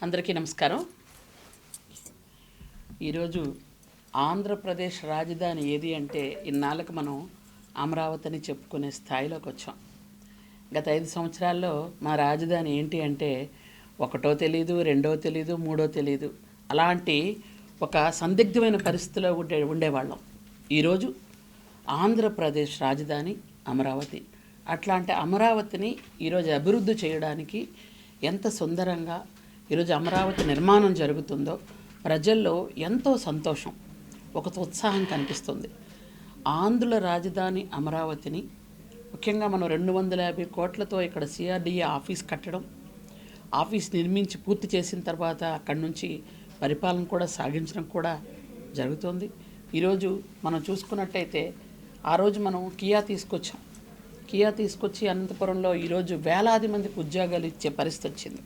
అందరికీ నమస్కారం. ఈరోజు ఆంధ్రప్రదేశ్ రాజధాని ఏది అంటే ఇన్నాళ్ళకి మనం అమరావతిని చెప్పుకునే స్థాయిలోకి వచ్చాం. గత 5 సంవత్సరాల్లో మా రాజధాని ఏంటి అంటే ఒకటో తెలీదు, రెండో తెలీదు, మూడో తెలీదు, అలాంటి ఒక సందిగ్ధమైన పరిస్థితిలో ఉండేవాళ్ళం. ఈరోజు ఆంధ్రప్రదేశ్ రాజధాని అమరావతి. అట్లాంటి అమరావతిని ఈరోజు అభివృద్ధి చేయడానికి ఎంత సుందరంగా ఈరోజు అమరావతి నిర్మాణం జరుగుతుందో ప్రజల్లో ఎంతో సంతోషం, ఒక ఉత్సాహం కనిపిస్తుంది. ఆంధ్రుల రాజధాని అమరావతిని ముఖ్యంగా మనం 250 కోట్లతో ఇక్కడ సిఆర్డీఏ ఆఫీస్ కట్టడం, ఆఫీస్ నిర్మించి పూర్తి చేసిన తర్వాత అక్కడి నుంచి పరిపాలన కూడా సాగించడం కూడా జరుగుతుంది. ఈరోజు మనం చూసుకున్నట్టయితే ఆ రోజు మనం కియా తీసుకొచ్చి అనంతపురంలో ఈరోజు వేలాది మందికి ఉద్యోగాలు ఇచ్చే పరిస్థితి వచ్చింది.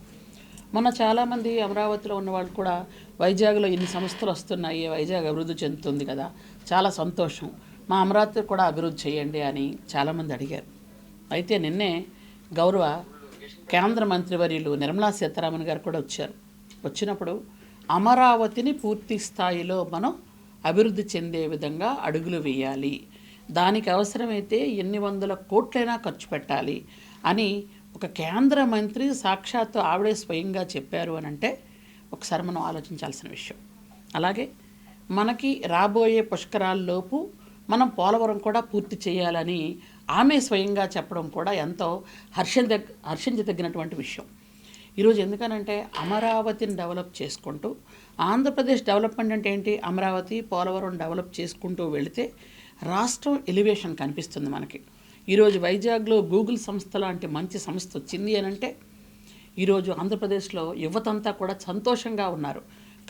మొన్న చాలామంది అమరావతిలో ఉన్న వాళ్ళు కూడా వైజాగ్లో ఇన్ని సంస్థలు వస్తున్నాయి, వైజాగ్ అభివృద్ధి చెందుతుంది కదా, చాలా సంతోషం, మా అమరావతి కూడా అభివృద్ధి చేయండి అని చాలామంది అడిగారు. అయితే నిన్నే గౌరవ కేంద్ర మంత్రివర్యులు నిర్మలా సీతారామన్ గారు కూడా వచ్చినప్పుడు అమరావతిని పూర్తి స్థాయిలో మనం అభివృద్ధి చెందే విధంగా అడుగులు వేయాలి, దానికి అవసరమైతే ఎన్ని వందల కోట్లైనా ఖర్చు పెట్టాలి అని ఒక కేంద్ర మంత్రి సాక్షాత్తు ఆవిడే స్వయంగా చెప్పారు అని అంటే ఒకసారి మనం ఆలోచించాల్సిన విషయం. అలాగే మనకి రాబోయే పుష్కరాల్లోపు మనం పోలవరం కూడా పూర్తి చేయాలని ఆమె స్వయంగా చెప్పడం కూడా ఎంతో హర్షించదగినటువంటి విషయం. ఈరోజు ఎందుకనంటే అమరావతిని డెవలప్ చేసుకుంటూ, ఆంధ్రప్రదేశ్ డెవలప్మెంట్ అంటే ఏంటి, అమరావతి పోలవరం డెవలప్ చేసుకుంటూ వెళితే రాష్ట్రం ఎలివేషన్ కనిపిస్తుంది మనకి. ఈరోజు వైజాగ్లో గూగుల్ సంస్థ లాంటి మంచి సంస్థ వచ్చింది అని అంటే ఈరోజు ఆంధ్రప్రదేశ్లో యువతంతా కూడా సంతోషంగా ఉన్నారు.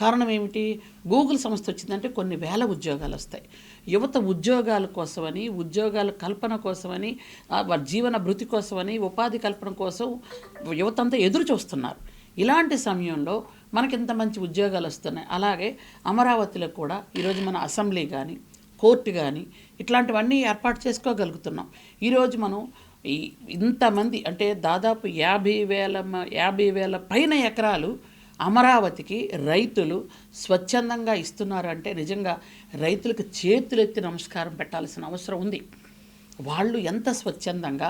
కారణం ఏమిటి, గూగుల్ సంస్థ వచ్చిందంటే కొన్ని వేల ఉద్యోగాలు వస్తాయి. యువత ఉద్యోగాల కోసమని, ఉద్యోగాల కల్పన కోసమని, వాళ్ళ జీవన భృతి కోసమని, ఉపాధి కల్పన కోసం యువతంతా ఎదురు చూస్తున్నారు. ఇలాంటి సమయంలో మనకి ఇంత మంచి ఉద్యోగాలు వస్తున్నాయి. అలాగే అమరావతిలో కూడా ఈరోజు మన అసెంబ్లీ కానీ, కోర్టు కానీ ఇట్లాంటివన్నీ ఏర్పాటు చేసుకోగలుగుతున్నాం. ఈరోజు మనం ఇంతమంది అంటే దాదాపు 50,000 పైన ఎకరాలు అమరావతికి రైతులు స్వచ్ఛందంగా ఇస్తున్నారంటే నిజంగా రైతులకు చేతులెత్తి నమస్కారం పెట్టాల్సిన అవసరం ఉంది. వాళ్ళు ఎంత స్వచ్ఛందంగా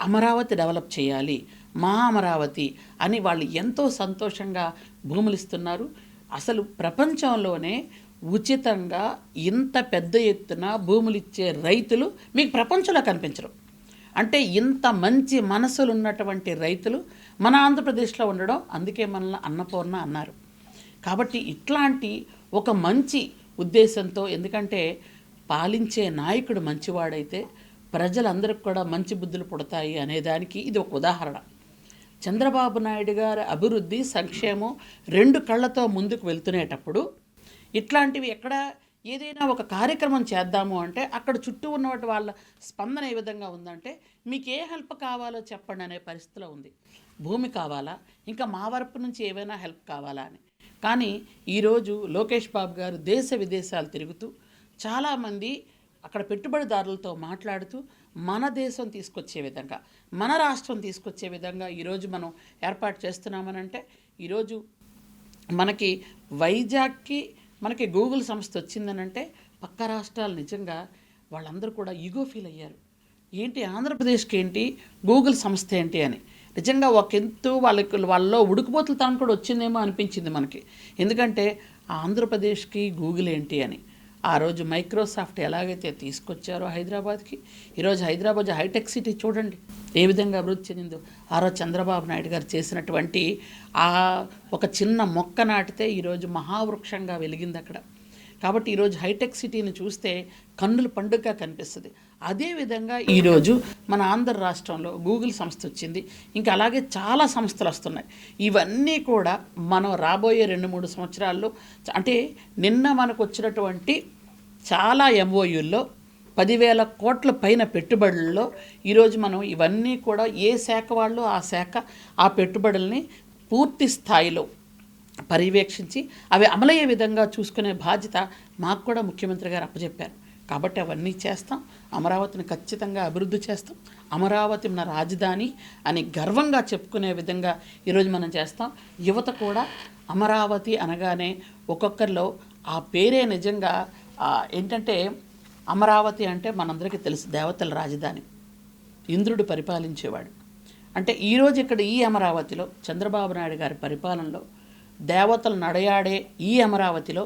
అమరావతి డెవలప్ చేయాలి, మా అమరావతి అని వాళ్ళు ఎంతో సంతోషంగా భూములు ఇస్తున్నారు. అసలు ప్రపంచంలోనే ఉచితంగా ఇంత పెద్ద ఎత్తున భూములు ఇచ్చే రైతులు మీకు ప్రపంచంలో కనిపించరు. అంటే ఇంత మంచి మనసులు ఉన్నటువంటి రైతులు మన ఆంధ్రప్రదేశ్లో ఉండడం, అందుకే మనల్ని అన్నపూర్ణ అన్నారు. కాబట్టి ఇట్లాంటి ఒక మంచి ఉద్దేశంతో, ఎందుకంటే పాలించే నాయకుడు మంచివాడైతే ప్రజలందరికీ కూడా మంచి బుద్ధులు పుడతాయి అనేదానికి ఇది ఒక ఉదాహరణ. చంద్రబాబు నాయుడు గారి అభివృద్ధి సంక్షేమం 2 కళ్ళతో ముందుకు వెళ్తునేటప్పుడు ఇట్లాంటివి ఎక్కడ ఏదైనా ఒక కార్యక్రమం చేద్దాము అంటే అక్కడ చుట్టూ ఉన్నవాటి వాళ్ళ స్పందన ఏ విధంగా ఉందంటే మీకు ఏ హెల్ప్ కావాలో చెప్పండి అనే పరిస్థితిలో ఉంది. భూమి కావాలా, ఇంకా మా వైపు నుంచి ఏవైనా హెల్ప్ కావాలా అని. కానీ ఈరోజు లోకేష్ బాబు గారు దేశ విదేశాలు తిరుగుతూ చాలామంది అక్కడ పెట్టుబడిదారులతో మాట్లాడుతూ మన దేశం తీసుకొచ్చే విధంగా, మన రాష్ట్రం తీసుకొచ్చే విధంగా ఈరోజు మనం ఏర్పాటు చేస్తున్నామనంటే ఈరోజు మనకి వైజాగ్కి మనకి గూగుల్ సంస్థ వచ్చిందనంటే పక్క రాష్ట్రాలు నిజంగా వాళ్ళందరూ కూడా ఈగో ఫీల్ అయ్యారు. ఏంటి ఆంధ్రప్రదేశ్కి ఏంటి, గూగుల్ సంస్థ ఏంటి అని. నిజంగా ఒకంతు వాళ్ళలో ఉడుకుపోతులతనం కూడా వచ్చిందేమో అనిపించింది మనకి. ఎందుకంటే ఆంధ్రప్రదేశ్కి గూగుల్ ఏంటి అని. ఆ రోజు మైక్రోసాఫ్ట్ ఎలాగైతే తీసుకొచ్చారో హైదరాబాద్కి, ఈరోజు హైదరాబాద్ హైటెక్ సిటీ చూడండి ఏ విధంగా అభివృద్ధి చెందిందో. ఆ రోజు చంద్రబాబు నాయుడు గారు చేసినటువంటి ఆ ఒక చిన్న మొక్క నాటితే ఈరోజు మహావృక్షంగా వెలిగింది అక్కడ. కాబట్టి ఈరోజు హైటెక్ సిటీని చూస్తే కన్నుల పండుగగా కనిపిస్తుంది. అదేవిధంగా ఈరోజు మన ఆంధ్ర రాష్ట్రంలో గూగుల్ సంస్థ వచ్చింది, ఇంకా అలాగే చాలా సంస్థలు వస్తున్నాయి. ఇవన్నీ కూడా మనం రాబోయే 2-3 సంవత్సరాల్లో, అంటే నిన్న మనకు వచ్చినటువంటి చాలా ఎంఓయూల్లో 10,000 కోట్ల పైన పెట్టుబడుల్లో ఈరోజు మనం ఇవన్నీ కూడా ఏ శాఖ వాళ్ళు ఆ శాఖ ఆ పెట్టుబడుల్ని పూర్తి స్థాయిలో పర్యవేక్షించి అవి అమలయ్యే విధంగా చూసుకునే బాధ్యత మాకు కూడా ముఖ్యమంత్రి గారు అప్పచెప్పారు. కాబట్టి అవన్నీ చేస్తాం. అమరావతిని ఖచ్చితంగా అభివృద్ధి చేస్తాం. అమరావతి మన రాజధాని అని గర్వంగా చెప్పుకునే విధంగా ఈరోజు మనం చేస్తాం. యువత కూడా అమరావతి అనగానే ఒక్కొక్కరిలో ఆ పేరే నిజంగా ఏంటంటే, అమరావతి అంటే మనందరికీ తెలుసు దేవతల రాజధాని, ఇంద్రుడు పరిపాలించేవాడు. అంటే ఈరోజు ఇక్కడ ఈ అమరావతిలో చంద్రబాబు నాయుడు గారి పరిపాలనలో దేవతలు నడయాడే ఈ అమరావతిలో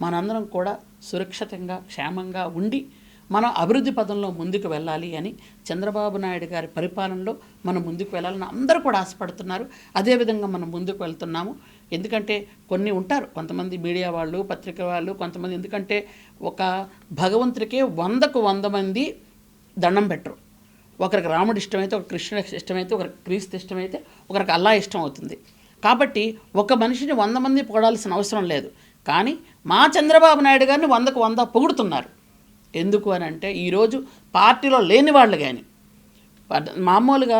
మనందరం కూడా సురక్షితంగా క్షేమంగా ఉండి మనం అభివృద్ధి పదంలో ముందుకు వెళ్ళాలి అని చంద్రబాబు నాయుడు గారి పరిపాలనలో మనం ముందుకు వెళ్ళాలని అందరూ కూడా ఆశపడుతున్నారు. అదేవిధంగా మనం ముందుకు వెళ్తున్నాము. ఎందుకంటే కొన్ని ఉంటారు కొంతమంది మీడియా వాళ్ళు, పత్రిక వాళ్ళు, కొంతమంది ఎందుకంటే ఒక భగవంతుడికే 100కు 100 మంది దండం పెట్టరు. ఒకరికి రాముడు ఇష్టమైతే, ఒక కృష్ణుడికి ఇష్టమైతే, ఒకరికి క్రీస్తు ఇష్టమైతే, ఒకరికి అల్లా ఇష్టం అవుతుంది. కాబట్టి ఒక మనిషిని 100 మంది పొగడాల్సిన అవసరం లేదు. కానీ మా చంద్రబాబు నాయుడు గారిని 100కు 100 పొగుడుతున్నారు. ఎందుకు అని అంటే ఈరోజు పార్టీలో లేని వాళ్ళు కానీ, మామూలుగా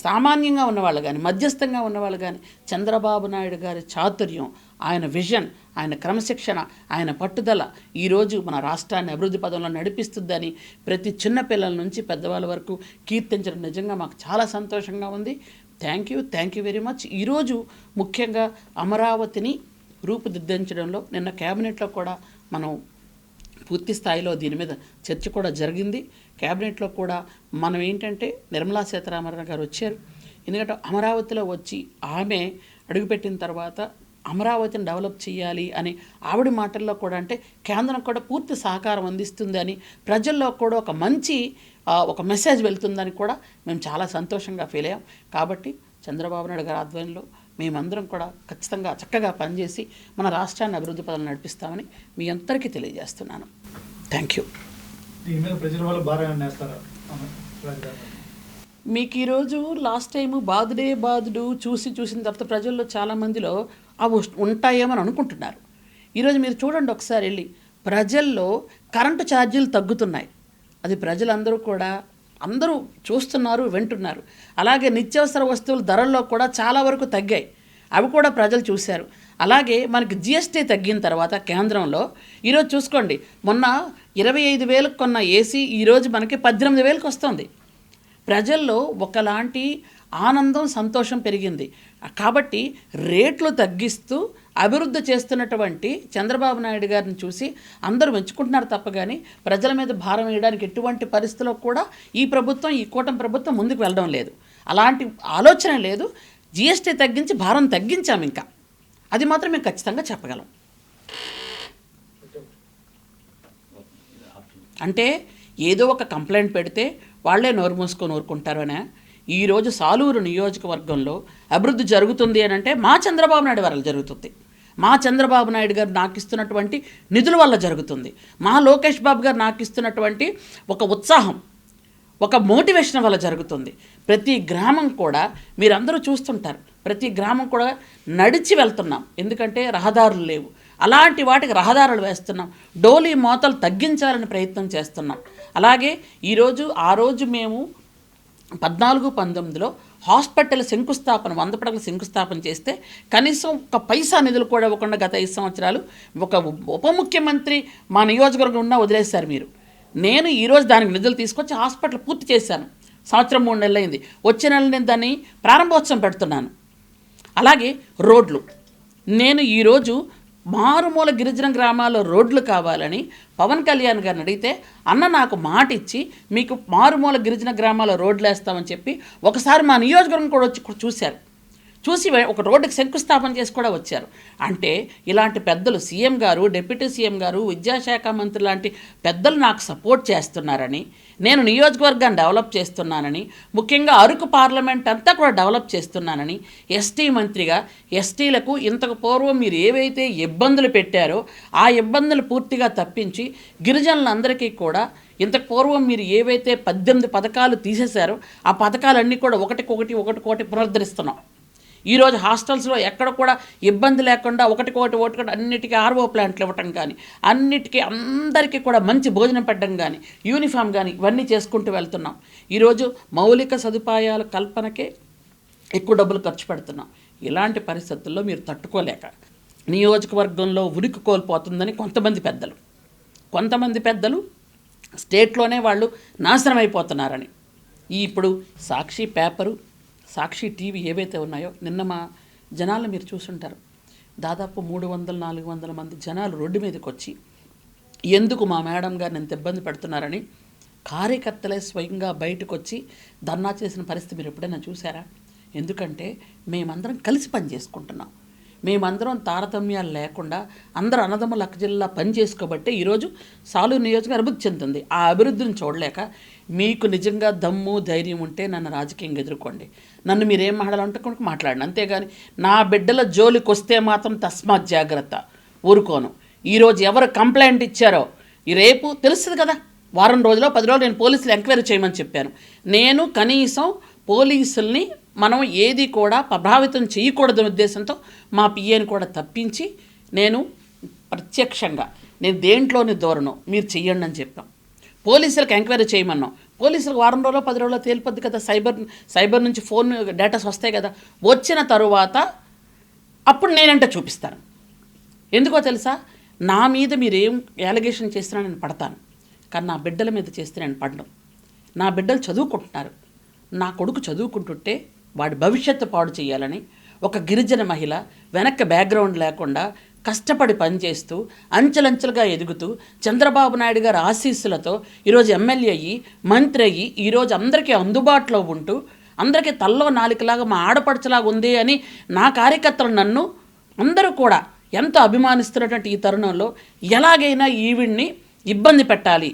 సామాన్యంగా ఉన్నవాళ్ళు కానీ, మధ్యస్థంగా ఉన్నవాళ్ళు కానీ చంద్రబాబు నాయుడు గారి చాతుర్యం, ఆయన విజన్, ఆయన క్రమశిక్షణ, ఆయన పట్టుదల ఈరోజు మన రాష్ట్రాన్ని అభివృద్ధి పదంలో నడిపిస్తుందని ప్రతి చిన్న పిల్లల నుంచి పెద్దవాళ్ళ వరకు కీర్తించడం నిజంగా మాకు చాలా సంతోషంగా ఉంది. Thank you very much. ఈరోజు ముఖ్యంగా అమరావతిని రూపుదిద్దించడంలో నిన్న క్యాబినెట్లో కూడా మనం పూర్తి స్థాయిలో దీని మీద చర్చ కూడా జరిగింది. క్యాబినెట్లో కూడా మనం ఏంటంటే నిర్మలా సీతారామన్ గారు వచ్చారు. ఎందుకంటే అమరావతిలో వచ్చి ఆమె అడుగుపెట్టిన తర్వాత అమరావతిని డెవలప్ చేయాలి అని ఆవిడ మాటల్లో కూడా అంటే కేంద్రం కూడా పూర్తి సహకారం అందిస్తుంది అని ప్రజల్లో కూడా ఒక మంచి ఒక మెసేజ్ వెళ్తుందని కూడా మేము చాలా సంతోషంగా ఫీల్ అయ్యాం. కాబట్టి చంద్రబాబు నాయుడు గారి ఆధ్వర్యంలో మేమందరం కూడా ఖచ్చితంగా చక్కగా పనిచేసి మన రాష్ట్రాన్ని అభివృద్ధి పదాలు నడిపిస్తామని మీ అందరికీ తెలియజేస్తున్నాను. Thank you. మీకు ఈరోజు లాస్ట్ టైము బాధుడు చూసిన తర్వాత ప్రజల్లో చాలామందిలో అవి ఉంటాయేమని అనుకుంటున్నారు. ఈరోజు మీరు చూడండి ఒకసారి వెళ్ళి, ప్రజల్లో కరెంటు ఛార్జీలు తగ్గుతున్నాయి. అది ప్రజలందరూ కూడా అందరూ చూస్తున్నారు, వింటున్నారు. అలాగే నిత్యావసర వస్తువుల ధరల్లో కూడా చాలా వరకు తగ్గాయి, అవి కూడా ప్రజలు చూశారు. అలాగే మనకి జిఎస్టీ తగ్గిన తర్వాత కేంద్రంలో ఈరోజు చూసుకోండి, మొన్న 25,000కు కొన్న ఏసీ ఈరోజు మనకి 18,000కి వస్తుంది. ప్రజల్లో ఒకలాంటి ఆనందం, సంతోషం పెరిగింది. కాబట్టి రేట్లు తగ్గిస్తూ అభివృద్ధి చేస్తున్నటువంటి చంద్రబాబు నాయుడు గారిని చూసి అందరూ మెచ్చుకుంటున్నారు తప్ప కానీ ప్రజల మీద భారం వేయడానికి ఎటువంటి పరిస్థితుల్లో కూడా ఈ ప్రభుత్వం, ఈ కూటమి ప్రభుత్వం ముందుకు వెళ్ళడం లేదు. అలాంటి ఆలోచన లేదు. జిఎస్టీ తగ్గించి భారం తగ్గించాము. ఇంకా అది మాత్రం మేము ఖచ్చితంగా చెప్పగలం. అంటే ఏదో ఒక కంప్లైంట్ పెడితే వాళ్ళే నోరు మూసుకొని ఊరుకుంటారు అనే. ఈరోజు సాలూరు నియోజకవర్గంలో అభివృద్ధి జరుగుతుంది అని అంటే మా చంద్రబాబు నాయుడు వల్ల జరుగుతుంది. మా చంద్రబాబు నాయుడు గారు నాకు ఇస్తున్నటువంటి నిధుల వల్ల జరుగుతుంది. మా లోకేష్ బాబు గారు నాకు ఇస్తున్నటువంటి ఒక ఉత్సాహం, ఒక మోటివేషన్ వల్ల జరుగుతుంది. ప్రతి గ్రామం కూడా మీరందరూ చూస్తుంటారు, ప్రతి గ్రామం కూడా నడిచి వెళ్తున్నాం. ఎందుకంటే రహదారులు లేవు, అలాంటి వాటికి రహదారులు వేస్తున్నాం. డోలీ మోతలు తగ్గించాలని ప్రయత్నం చేస్తున్నాం. అలాగే ఆ రోజు మేము 14-19లో హాస్పిటల్ శంకుస్థాపన, 100 పడకల శంకుస్థాపన చేస్తే కనీసం ఒక పైసా నిధులు కూడా ఇవ్వకుండా గత 5 సంవత్సరాలు ఒక ఉప ముఖ్యమంత్రి మా నియోజకవర్గం ఉన్నా వదిలేశారు మీరు. నేను ఈరోజు దానికి నిధులు తీసుకొచ్చి హాస్పిటల్ పూర్తి చేశాను. సంవత్సరం 3 నెలలు అయింది. వచ్చే నెల నేను దాన్ని ప్రారంభోత్సవం పెడుతున్నాను. అలాగే రోడ్లు, నేను ఈరోజు మారుమూల గిరిజన గ్రామాల్లో రోడ్లు కావాలని పవన్ కళ్యాణ్ గారిని అడిగితే, అన్న నాకు మాట ఇచ్చి మీకు మారుమూల గిరిజన గ్రామాల్లో రోడ్లు వేస్తామని చెప్పి ఒకసారి మా నియోజకవర్గం కూడా వచ్చి చూసి ఒక రోడ్డుకి శంకుస్థాపన చేసి కూడా వచ్చారు. అంటే ఇలాంటి పెద్దలు, సీఎం గారు, డిప్యూటీ సీఎం గారు, విద్యాశాఖ మంత్రి లాంటి పెద్దలు నాకు సపోర్ట్ చేస్తున్నారని, నేను నియోజకవర్గాన్ని డెవలప్ చేస్తున్నానని, ముఖ్యంగా అరకు పార్లమెంట్ అంతా కూడా డెవలప్ చేస్తున్నానని, ఎస్టీ మంత్రిగా ఎస్టీలకు ఇంతకు పూర్వం మీరు ఏవైతే ఇబ్బందులు పెట్టారో ఆ ఇబ్బందులు పూర్తిగా తప్పించి గిరిజనులందరికీ కూడా ఇంతకు పూర్వం మీరు ఏవైతే 18 పథకాలు తీసేశారో ఆ పథకాలన్నీ కూడా ఒకటికొకటి పునరుద్ధరిస్తున్నాం. ఈరోజు హాస్టల్స్లో ఎక్కడ కూడా ఇబ్బంది లేకుండా ఒకటికొకటి అన్నిటికీ ఆర్ఓ ప్లాంట్లు ఇవ్వటం కానీ, అన్నిటికీ అందరికీ కూడా మంచి భోజనం పెట్టడం కానీ, యూనిఫామ్ కానీ ఇవన్నీ చేసుకుంటూ వెళ్తున్నాం. ఈరోజు మౌలిక సదుపాయాల కల్పనకే ఎక్కువ డబ్బులు ఖర్చు పెడుతున్నాం. ఇలాంటి పరిస్థితుల్లో మీరు తట్టుకోలేక నియోజకవర్గంలో ఉనికి కోల్పోతుందని కొంతమంది పెద్దలు స్టేట్లోనే వాళ్ళు నాశనం అయిపోతున్నారని. ఇప్పుడు సాక్షి పేపరు, సాక్షి టీవీ ఏవైతే ఉన్నాయో, నిన్న మా జనాలను మీరు చూసుంటారు. దాదాపు 300-400 మంది జనాలు రోడ్డు మీదకి వచ్చి ఎందుకు మా మేడం గారిని ఎంత ఇబ్బంది పెడుతున్నారని కార్యకర్తలే స్వయంగా బయటకు వచ్చి ధర్నా చేసిన పరిస్థితి మీరు ఎప్పుడైనా చూసారా? ఎందుకంటే మేమందరం కలిసి పని చేసుకుంటున్నాం. మేమందరం తారతమ్యాలు లేకుండా అందరూ అన్నదమ్ముల జిల్లా పని చేసుకోబట్టే ఈరోజు సాలూరు నియోజకవర్గం అభివృద్ధి చెందుతుంది. ఆ అభివృద్ధిని చూడలేక మీకు నిజంగా దమ్ము ధైర్యం ఉంటే నన్ను రాజకీయంగా ఎదుర్కోండి, నన్ను మీరేం మాట్లాడాలంటే కనుక మాట్లాడండి. అంతేగాని నా బిడ్డల జోలికి వస్తే మాత్రం తస్మాత్ జాగ్రత్త, ఊరుకోను. ఈరోజు ఎవరు కంప్లైంట్ ఇచ్చారో రేపు తెలుస్తుంది కదా, వారం రోజులో 10 రోజులు నేను పోలీసులు ఎంక్వైరీ చేయమని చెప్పాను. నేను కనీసం పోలీసుల్ని మనం ఏది కూడా ప్రభావితం చేయకూడదనే ఉద్దేశంతో మా పిఏని కూడా తప్పించి నేను ప్రత్యక్షంగా నేను దేంట్లోని దూరను, మీరు చెయ్యండి అని చెప్పాం. పోలీసులకు ఎంక్వైరీ చేయమన్నాం. పోలీసులకు వారం రోజుల్లో 10 రోజుల్లో తేలిపోద్ది కదా, సైబర్ నుంచి ఫోన్ డేటాస్ వస్తాయి కదా. వచ్చిన తరువాత అప్పుడు నేనంటే చూపిస్తాను. ఎందుకో తెలుసా, నా మీద మీరేం అలిగేషన్ చేసినా నేను పడతాను, కానీ నా బిడ్డల మీద చేస్తే నేను పడను. నా బిడ్డలు చదువుకుంటున్నారు, నా కొడుకు చదువుకుంటుంటే వాడి భవిష్యత్తు పాడు చేయాలని ఒక గిరిజన మహిళ వెనక్కి బ్యాక్గ్రౌండ్ లేకుండా కష్టపడి పనిచేస్తూ అంచెలంచెలుగా ఎదుగుతూ చంద్రబాబు నాయుడు గారి ఆశీస్సులతో ఈరోజు ఎమ్మెల్యే అయ్యి మంత్రి అయ్యి ఈరోజు అందరికీ అందుబాటులో ఉంటూ అందరికీ తల్లో నాలికలాగా మా ఆడపడుచులాగా ఉంది అని నా కార్యకర్తలు నన్ను అందరూ కూడా ఎంతో అభిమానిస్తున్నటువంటి ఈ తరుణంలో ఎలాగైనా ఈవిడ్ని ఇబ్బంది పెట్టాలి,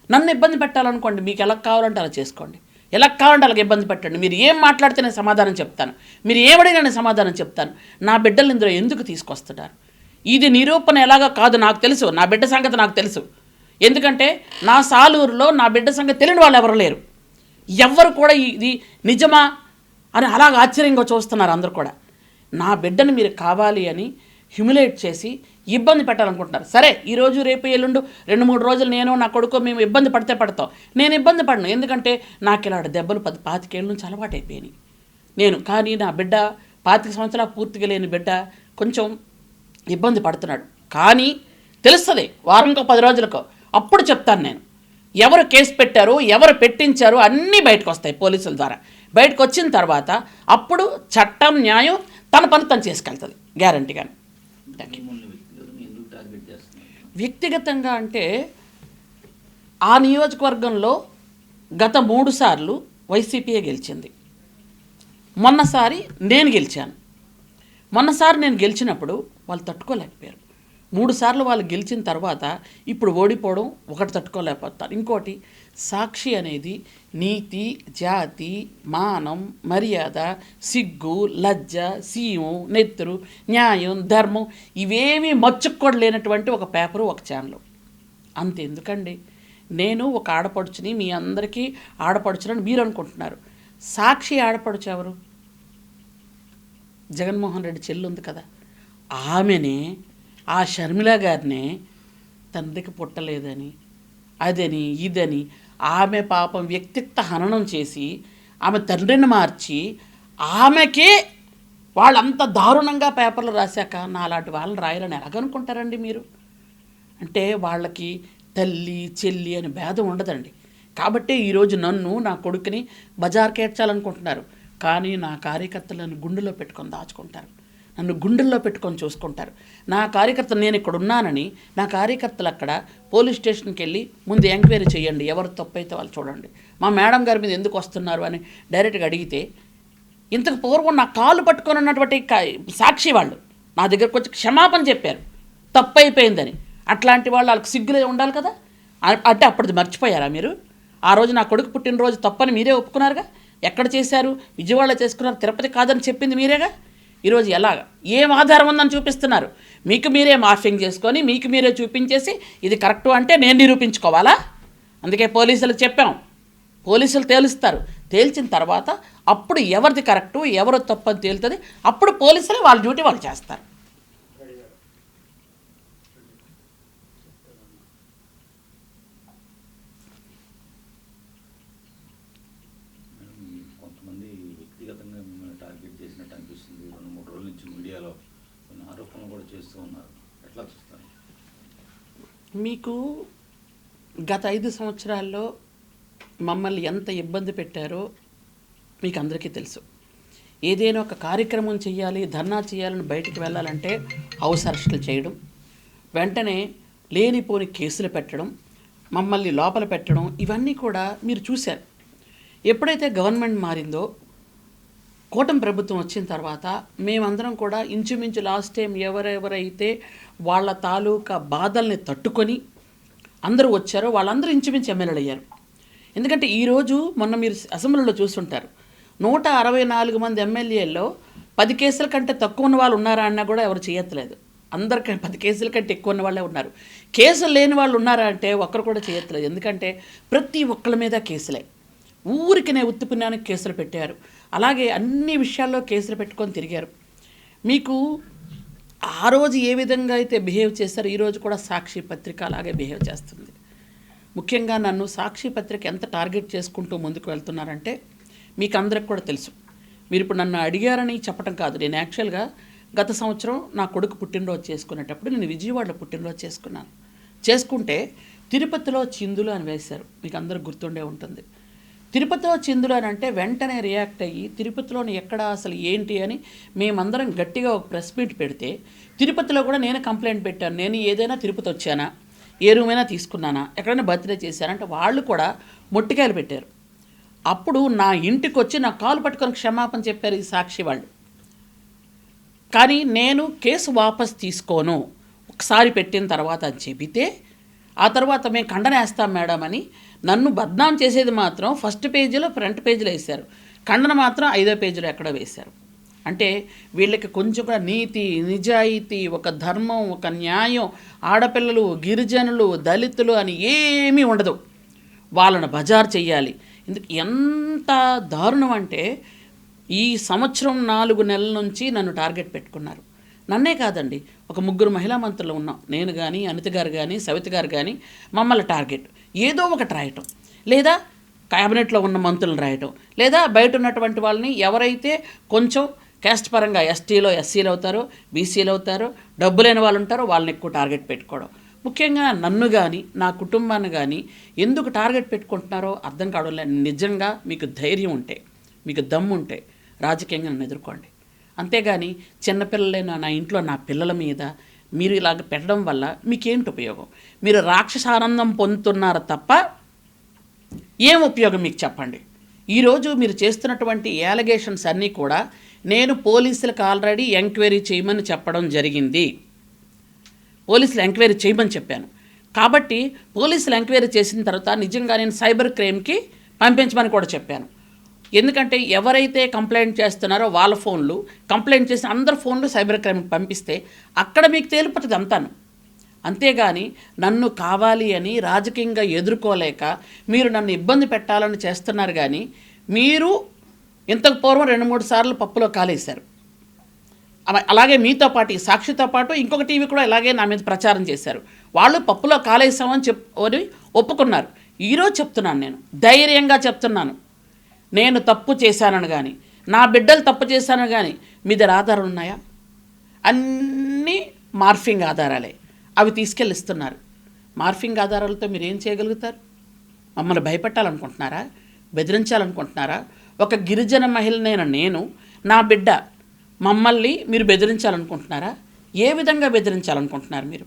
నన్ను ఇబ్బంది పెట్టాలనుకోండి, మీకు ఎలా కావాలంటే అలా చేసుకోండి, ఎలా కావాలంటే అలాగ ఇబ్బంది పెట్టండి. మీరు ఏం మాట్లాడితే నేను సమాధానం చెప్తాను, మీరు ఏమడినా నేను సమాధానం చెప్తాను. నా బిడ్డలు ఇందులో ఎందుకు తీసుకొస్తున్నారు? ఇది నిరూపణ ఎలాగో కాదు, నాకు తెలుసు, నా బిడ్డ సంగతి నాకు తెలుసు. ఎందుకంటే నా సాలూరులో నా బిడ్డ సంగతి తెలియని వాళ్ళు ఎవరు లేరు. ఎవ్వరు కూడా ఇది నిజమా అని అలాగ ఆశ్చర్యంగా చూస్తున్నారు అందరూ కూడా. నా బిడ్డను మీరు కావాలి అని హ్యూమిలేట్ చేసి ఇబ్బంది పెట్టాలనుకుంటున్నారు. సరే, ఈరోజు రేపు ఎల్లుండు 2-3 రోజులు నేను నా కొడుకు మేము ఇబ్బంది పడితే పడతాం. నేను ఇబ్బంది పడను, ఎందుకంటే నాకు ఇలాంటి దెబ్బలు 10-25 ఏళ్ళ నుంచి అలవాటు అయిపోయినాయి నేను. కానీ నా బిడ్డ 25 సంవత్సరాలు పూర్తిగా లేని బిడ్డ కొంచెం ఇబ్బంది పడుతున్నాడు. కానీ తెలుస్తుంది వారంకో 10 రోజులకో, అప్పుడు చెప్తాను నేను. ఎవరు కేసు పెట్టారు, ఎవరు పెట్టించారు అన్నీ బయటకు వస్తాయి పోలీసుల ద్వారా. బయటకు వచ్చిన తర్వాత అప్పుడు చట్టం న్యాయం తన పని తను చేసుకెళ్తుంది గ్యారంటీగానే. వ్యక్తిగతంగా అంటే ఆ నియోజకవర్గంలో గత 3 సార్లు వైసీపీయే గెలిచింది. మొన్నసారి నేను గెలిచాను. మొన్నసారి నేను గెలిచినప్పుడు వాళ్ళు తట్టుకోలేకపోయారు. 3 సార్లు వాళ్ళు గెలిచిన తర్వాత ఇప్పుడు ఓడిపోవడం ఒకటి తట్టుకోలేకపోతారు. ఇంకోటి, సాక్షి అనేది నీతి, జాతి, మానం, మర్యాద, సిగ్గు, లజ్జ, సీము, నెత్తురు, న్యాయం, ధర్మం ఇవేమీ మచ్చుకోడు లేనటువంటి ఒక పేపరు, ఒక ఛానల్. అంతెందుకండి, నేను ఒక ఆడపడుచుని, మీ అందరికీ ఆడపడుచునని మీరు అనుకుంటున్నారు. సాక్షి ఆడపడుచు ఎవరు? జగన్మోహన్ రెడ్డి చెల్లి ఉంది కదా, ఆమెనే, ఆ షర్మిల గారినే తండ్రికి పుట్టలేదని అదని ఇదని ఆమె పాపం వ్యక్తిత్వ హననం చేసి ఆమె తండ్రిని మార్చి ఆమెకే వాళ్ళంత దారుణంగా పేపర్లు రాశాక నాలాంటి వాళ్ళని రాయాలని ఎలాగనుకుంటారండి మీరు? అంటే వాళ్ళకి తల్లి చెల్లి అని భేదం ఉండదండి. కాబట్టి ఈరోజు నన్ను, నా కొడుకుని బజార్కి ఏడ్చాలనుకుంటున్నారు. కానీ నా కార్యకర్తలను గుండెలో పెట్టుకొని దాచుకుంటారు, నన్ను గుండెల్లో పెట్టుకొని చూసుకుంటారు. నా కార్యకర్తలు నేను ఇక్కడ ఉన్నానని నా కార్యకర్తలు అక్కడ పోలీస్ స్టేషన్కి వెళ్ళి ముందు ఎంక్వైరీ చేయండి, ఎవరు తప్పైతే వాళ్ళు చూడండి, మా మేడం గారి మీద ఎందుకు వస్తున్నారు అని డైరెక్ట్గా అడిగితే, ఇంతకు పూర్వం నా కాళ్ళు పట్టుకొని ఉన్నటువంటి సాక్షి వాళ్ళు నా దగ్గరకు వచ్చి క్షమాపణ చెప్పారు తప్పు అయిపోయిందని. అట్లాంటి వాళ్ళకి సిగ్గులే ఉండాలి కదా. అంటే అప్పటిది మర్చిపోయారా మీరు? ఆ రోజు నా కొడుకు పుట్టినరోజు తప్పని మీరే ఒప్పుకున్నారుగా. ఎక్కడ చేశారు? విజయవాడలో చేసుకున్నారు, తిరుపతి కాదని చెప్పింది మీరేగా. ఈరోజు ఎలాగ, ఏం ఆధారం ఉందని చూపిస్తున్నారు? మీకు మీరే మార్ఫింగ్ చేసుకొని మీకు మీరే చూపించేసి ఇది కరెక్టు అంటే నేను నిరూపించుకోవాలా? అందుకే పోలీసులకు చెప్పాం, పోలీసులు తేలుస్తారు. తేల్చిన తర్వాత అప్పుడు ఎవరిది కరెక్టు ఎవరు తప్పు అని తేలుతుంది. అప్పుడు పోలీసులు వాళ్ళ డ్యూటీ వాళ్ళు చేస్తారు. కొంతమంది వ్యక్తిగతంగా మిమ్మల్ని టార్గెట్ చేసినట్టు అనిపిస్తుంది. 2-3 రోజుల నుంచి మీడియాలో కొన్ని ఆరోపణలు కూడా చేస్తూ ఉన్నారు, ఎట్లా చూస్తారు? మీకు గత 5 సంవత్సరాల్లో మమ్మల్ని ఎంత ఇబ్బంది పెట్టారో మీకు అందరికీ తెలుసు. ఏదైనా ఒక కార్యక్రమం చేయాలి, ధర్నా చేయాలని బయటికి వెళ్ళాలంటే హౌస్ అరెస్టులు చేయడం, వెంటనే లేనిపోని కేసులు పెట్టడం, మమ్మల్ని లోపల పెట్టడం, ఇవన్నీ కూడా మీరు చూశారు. ఎప్పుడైతే గవర్నమెంట్ మారిందో, కూటమి ప్రభుత్వం వచ్చిన తర్వాత మేమందరం కూడా ఇంచుమించు లాస్ట్ టైం ఎవరెవరైతే వాళ్ళ తాలూకా బాధల్ని తట్టుకొని అందరూ వచ్చారో వాళ్ళందరూ ఇంచుమించు ఎమ్మెల్యేలు అయ్యారు. ఎందుకంటే ఈరోజు మొన్న మీరు అసెంబ్లీలో చూస్తుంటారు, 164 మంది ఎమ్మెల్యేల్లో 10 కేసుల కంటే తక్కువ ఉన్న వాళ్ళు ఉన్నారా అన్నా కూడా ఎవరు చేయట్లేదు. అందరికీ 10 కేసుల కంటే ఎక్కువ ఉన్న వాళ్ళే ఉన్నారు. కేసులు లేని వాళ్ళు ఉన్నారా అంటే ఒక్కరు కూడా చేయట్లేదు. ఎందుకంటే ప్రతి ఒక్కళ్ళ మీద కేసులే. ఊరికినే ఉత్తిపుణ్యానికి కేసులు పెట్టారు. అలాగే అన్ని విషయాల్లో కేసులు పెట్టుకొని తిరిగారు. మీకు ఆ రోజు ఏ విధంగా అయితే బిహేవ్ చేశారో ఈరోజు కూడా సాక్షి పత్రిక అలాగే బిహేవ్ చేస్తుంది. ముఖ్యంగా నన్ను సాక్షి పత్రిక ఎంత టార్గెట్ చేసుకుంటూ ముందుకు వెళ్తున్నారంటే మీకు అందరికి కూడా తెలుసు. మీరు ఇప్పుడు నన్ను అడిగారని చెప్పడం కాదు. నేను యాక్చువల్గా గత సంవత్సరం నా కొడుకు పుట్టినరోజు చేసుకునేటప్పుడు నేను విజయవాడలో పుట్టినరోజు చేసుకుంటే తిరుపతిలో చిందులు అని వేశారు. మీకు అందరికి గుర్తుండే ఉంటుంది. తిరుపతిలో చిందులు అని అంటే వెంటనే రియాక్ట్ అయ్యి తిరుపతిలోని ఎక్కడ అసలు ఏంటి అని మేమందరం గట్టిగా ఒక ప్రెస్ మీట్ పెడితే తిరుపతిలో కూడా నేను కంప్లైంట్ పెట్టాను. నేను ఏదైనా తిరుపతి వచ్చానా, ఏ రూమైనా తీసుకున్నానా, ఎక్కడైనా బర్త్డే చేశానంటే వాళ్ళు కూడా మొట్టికాయలు పెట్టారు. అప్పుడు నా ఇంటికి వచ్చి నా కాలు పట్టుకొని క్షమాపణ చెప్పారు ఈ సాక్షి వాళ్ళు. కానీ నేను కేసు వాపస్ తీసుకోను ఒకసారి పెట్టిన తర్వాత అని చెబితే ఆ తర్వాత మేము ఖండనేస్తాం మేడం అని నన్ను బద్నాం చేసేది మాత్రం ఫస్ట్ పేజీలో ఫ్రంట్ పేజీలో వేశారు. ఖండన మాత్రం 5వ పేజీలో ఎక్కడో వేశారు. అంటే వీళ్ళకి కొంచెం కూడా నీతి, నిజాయితీ, ఒక ధర్మం, ఒక న్యాయం, ఆడపిల్లలు, గిరిజనులు, దళితులు అని ఏమీ ఉండదు. వాళ్ళను బజారు చెయ్యాలి. ఎంత దారుణం అంటే ఈ సంవత్సరం 4 నెలల నుంచి నన్ను టార్గెట్ పెట్టుకున్నారు. నన్నే కాదండి, ఒక 3 మహిళా మంత్రులు ఉన్నాం. నేను కానీ, అనిత గారు కానీ, సవిత గారు కానీ మమ్మల్ని టార్గెట్ ఏదో ఒకటి రాయటం, లేదా క్యాబినెట్లో ఉన్న మంత్రులను రాయటం, లేదా బయట ఉన్నటువంటి వాళ్ళని ఎవరైతే కొంచెం క్యాస్ట్ పరంగా ఎస్టీలో ఎస్సీలు అవుతారో, బీసీలు అవుతారో, డబ్బు లేని వాళ్ళు ఉంటారో వాళ్ళని ఎక్కువ టార్గెట్ పెట్టుకోవడం. ముఖ్యంగా నన్ను కానీ నా కుటుంబాన్ని కానీ ఎందుకు టార్గెట్ పెట్టుకుంటున్నారో అర్థం కావడం లేదు. నిజంగా మీకు ధైర్యం ఉంటే, మీకు దమ్ము ఉంటే రాజకీయంగా నన్ను ఎదుర్కోండి. అంతేగాని చిన్నపిల్లలైన నా ఇంట్లో నా పిల్లల మీద మీరు ఇలాగ పెట్టడం వల్ల మీకేంటి ఉపయోగం? మీరు రాక్షసానందం పొందుతున్నారు తప్ప ఏం ఉపయోగం మీకు చెప్పండి. ఈరోజు మీరు చేస్తున్నటువంటి యాలిగేషన్స్ అన్నీ కూడా నేను పోలీసులకు ఆల్రెడీ ఎంక్వైరీ చేయమని చెప్పడం జరిగింది. పోలీసులు ఎంక్వైరీ చేయమని చెప్పాను. కాబట్టి పోలీసులు ఎంక్వైరీ చేసిన తర్వాత నిజంగా నేను సైబర్ క్రైమ్కి పంపించమని కూడా చెప్పాను. ఎందుకంటే ఎవరైతే కంప్లైంట్ చేస్తున్నారో వాళ్ళ ఫోన్లు, కంప్లైంట్ చేసిన అందరి ఫోన్లు సైబర్ క్రైమ్కి పంపిస్తే అక్కడ మీకు తేలిపోతుంది అంతాను. అంతేగాని నన్ను కావాలి అని రాజకీయంగా ఎదుర్కోలేక మీరు నన్ను ఇబ్బంది పెట్టాలని చేస్తున్నారు. కానీ మీరు ఇంతకు పూర్వం 2-3 సార్లు పప్పులో కాలేశారు. అలాగే మీతో పాటు ఈ సాక్షితో పాటు ఇంకొక టీవీ కూడా ఇలాగే నా మీద ప్రచారం చేశారు. వాళ్ళు పప్పులో కాలేసామని అని ఒప్పుకున్నారు. ఈరోజు చెప్తున్నాను, నేను ధైర్యంగా చెప్తున్నాను, నేను తప్పు చేశానని కానీ, నా బిడ్డలు తప్పు చేశానని కానీ మీ దగ్గర ఆధారాలు ఉన్నాయా? అన్నీ మార్ఫింగ్ ఆధారాలే. అవి తీసుకెళ్ళిస్తున్నారు. మార్ఫింగ్ ఆధారాలతో మీరు ఏం చేయగలుగుతారు? మమ్మల్ని భయపెట్టాలనుకుంటున్నారా? బెదిరించాలనుకుంటున్నారా? ఒక గిరిజన మహిళనైన నేను, నా బిడ్డ, మమ్మల్ని మీరు బెదిరించాలనుకుంటున్నారా? ఏ విధంగా బెదిరించాలనుకుంటున్నారు మీరు?